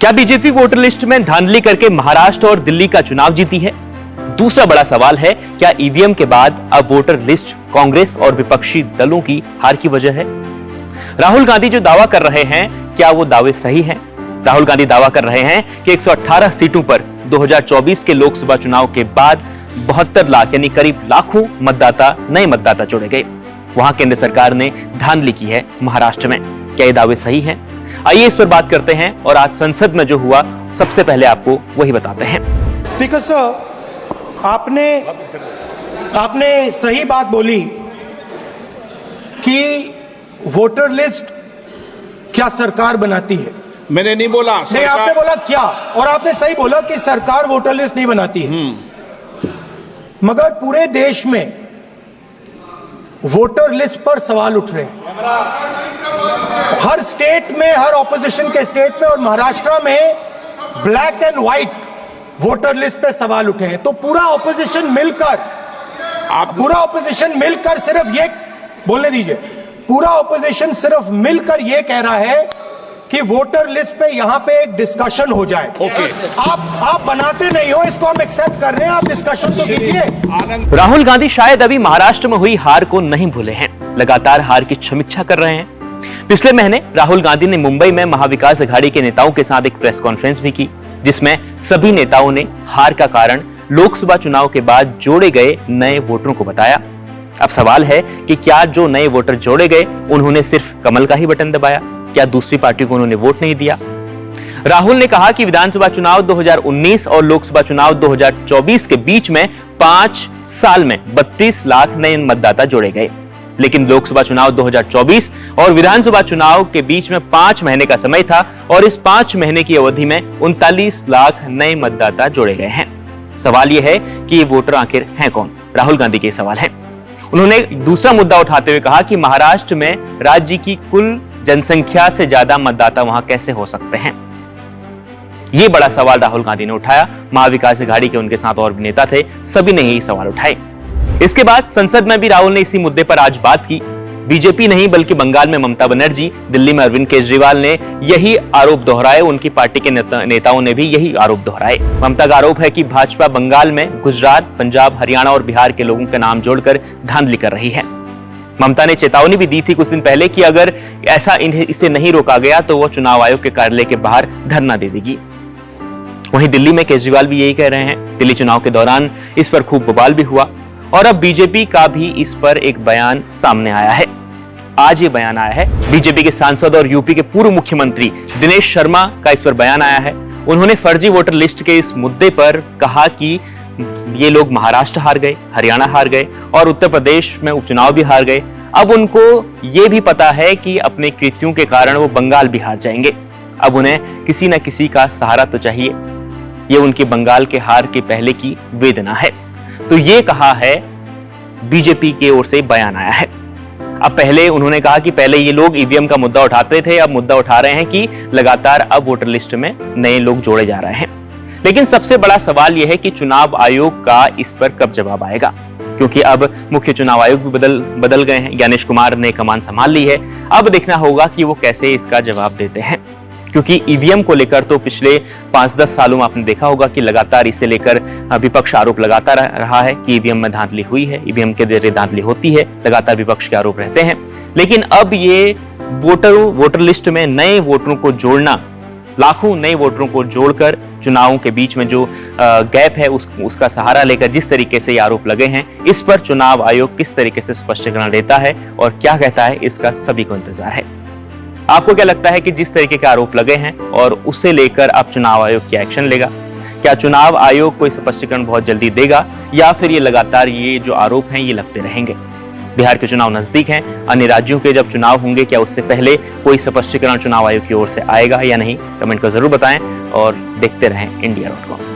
क्या BJP voter list में धांधली करके महाराष्ट्र और दिल्ली का चुनाव जीती है? दूसरा बड़ा सवाल है, क्या ईवीएम के बाद अब वोटर लिस्ट कांग्रेस और विपक्षी दलों की हार की वजह है? राहुल गांधी जो दावा कर रहे हैं, क्या वो दावे सही हैं? राहुल गांधी दावा कर रहे हैं कि 118 सीटों पर 2024 के लोकसभा चुनाव के बाद 72 लाख यानी करीब लाखों नए मतदाता जोड़े गए। वहां केंद्र सरकार ने धांधली की है महाराष्ट्र में। क्या ये दावे सही हैं? आइए इस पर बात करते हैं और आज संसद में जो हुआ सबसे पहले आपको वही बताते हैं। बिकॉज आपने सही बात बोली कि वोटर लिस्ट क्या सरकार बनाती है। मैंने नहीं बोला नहीं, आपने बोला क्या, और आपने सही बोला कि सरकार वोटर लिस्ट नहीं बनाती है। मगर पूरे देश में वोटर लिस्ट पर सवाल उठ रहे हैं, हर स्टेट में, हर ऑपोजिशन के स्टेट में, और महाराष्ट्र में black and white voter list पे सवाल उठे हैं। तो पूरा ऑपोजिशन मिलकर सिर्फ ये बोलने दीजिए, पूरा ऑपोजिशन सिर्फ मिलकर ये कह रहा है कि वोटर लिस्ट पे यहां पे एक डिस्कशन हो जाए। ओके। आप बनाते नहीं हो, इसको हम एक्सेप्ट कर रहे हैं, आप डिस्कशन तो कीजिए। राहुल गांधी शायद अभी महाराष्ट्र में हुई हार को नहीं भूले हैं, लगातार हार की समीक्षा कर रहे हैं। पिछले महीने राहुल गांधी ने मुंबई में महाविकास अघाड़ी के नेताओं के साथ एक प्रेस कॉन्फ्रेंस भी की, जिसमें सभी नेताओं ने हार का कारण लोकसभा चुनाव के बाद जोड़े गए नए वोटरों को बताया। अब सवाल है कि क्या जो नए वोटर जोड़े गए उन्होंने सिर्फ कमल का ही बटन दबाया? क्या दूसरी पार्टी को उन्होंने वोट नहीं दिया? राहुल ने कहा कि विधानसभा चुनाव 2019 और लोकसभा चुनाव 2024 के बीच में 5 साल में 32 लाख नए मतदाता जोड़े गए, लेकिन लोकसभा चुनाव 2024 और विधानसभा चुनाव के बीच में 5 महीने का समय था और इस 5 महीने की अवधि में 39 लाख नए मतदाता जोड़े गए हैं। सवाल यह है कि ये वोटर आखिर हैं कौन? राहुल गांधी के सवाल है। उन्होंने दूसरा मुद्दा उठाते हुए कहा कि महाराष्ट्र में राज्य की कुल जनसंख्या से ज्यादा मतदाता वहां कैसे हो सकते हैं? यह बड़ा सवाल राहुल गांधी ने उठाया। महाविकास अघाड़ी के उनके साथ और भी नेता थे, सभी ने यही सवाल उठाए। इसके बाद संसद में भी राहुल ने इसी मुद्दे पर आज बात की। बीजेपी नहीं बल्कि बंगाल में ममता बनर्जी, दिल्ली में अरविंद केजरीवाल ने यही आरोप दोहराए। उनकी पार्टी के नेताओं ने भी यही आरोप दोहराए। ममता का आरोप है कि भाजपा बंगाल में गुजरात, पंजाब, हरियाणा और बिहार के लोगों के नाम जोड़कर धांधली कर रही है। ममता ने चेतावनी भी दी थी कुछ दिन पहले कि अगर ऐसा इसे नहीं रोका गया तो वो चुनाव आयोग के कार्यालय के बाहर धरना दे देगी। वहीं दिल्ली में केजरीवाल भी यही कह रहे हैं। दिल्ली चुनाव के दौरान इस पर खूब बवाल भी हुआ और अब बीजेपी का भी इस पर एक बयान सामने आया है। आज ये बयान आया है बीजेपी के सांसद और यूपी के पूर्व मुख्यमंत्री दिनेश शर्मा का इस पर बयान आया है। उन्होंने फर्जी वोटर लिस्ट के इस मुद्दे पर कहा कि ये लोग महाराष्ट्र हार गए, हरियाणा हार गए और उत्तर प्रदेश में उपचुनाव भी हार गए। अब उनको ये भी पता है कि अपने कृत्यों के कारण वो बंगाल भी हार जाएंगे। अब उन्हें किसी न किसी का सहारा तो चाहिए। ये उनके बंगाल के हार के पहले की वेदना है। तो ये कहा है, बीजेपी की ओर से बयान आया है। अब पहले उन्होंने कहा कि पहले ये लोग ईवीएम का मुद्दा उठाते थे, अब मुद्दा उठा रहे हैं कि लगातार अब वोटर लिस्ट में नए लोग जोड़े जा रहे हैं। लेकिन सबसे बड़ा सवाल यह है कि चुनाव आयोग का इस पर कब जवाब आएगा, क्योंकि अब मुख्य चुनाव आयोग भी बदल गए हैं। ज्ञानेश कुमार ने कमान संभाल ली है। अब देखना होगा कि वो कैसे इसका जवाब देते हैं, क्योंकि ईवीएम को लेकर तो पिछले 5-10 सालों में आपने देखा होगा कि लगातार इसे लेकर विपक्ष आरोप लगाता रहा है कि ईवीएम में धांधली हुई है, ईवीएम के जरिए धांधली होती है। लगातार विपक्ष के आरोप रहते हैं। लेकिन अब ये वोटर लिस्ट में नए वोटरों को जोड़ना, लाखों नए वोटरों को जोड़कर चुनावों के बीच में जो गैप है उसका सहारा लेकर जिस तरीके से ये आरोप लगे हैं, इस पर चुनाव आयोग किस तरीके से स्पष्टीकरण देता है और क्या कहता है, इसका सभी को इंतजार है। आपको क्या लगता है कि जिस तरीके के आरोप लगे हैं और उसे लेकर अब चुनाव आयोग क्या एक्शन लेगा? क्या चुनाव आयोग कोई स्पष्टीकरण बहुत जल्दी देगा या फिर ये लगातार ये जो आरोप हैं ये लगते रहेंगे? बिहार के चुनाव नजदीक हैं, अन्य राज्यों के जब चुनाव होंगे, क्या उससे पहले कोई स्पष्टीकरण चुनाव आयोग की ओर से आएगा या नहीं? कमेंट कर जरूर बताएं और देखते रहें इंडिया.com।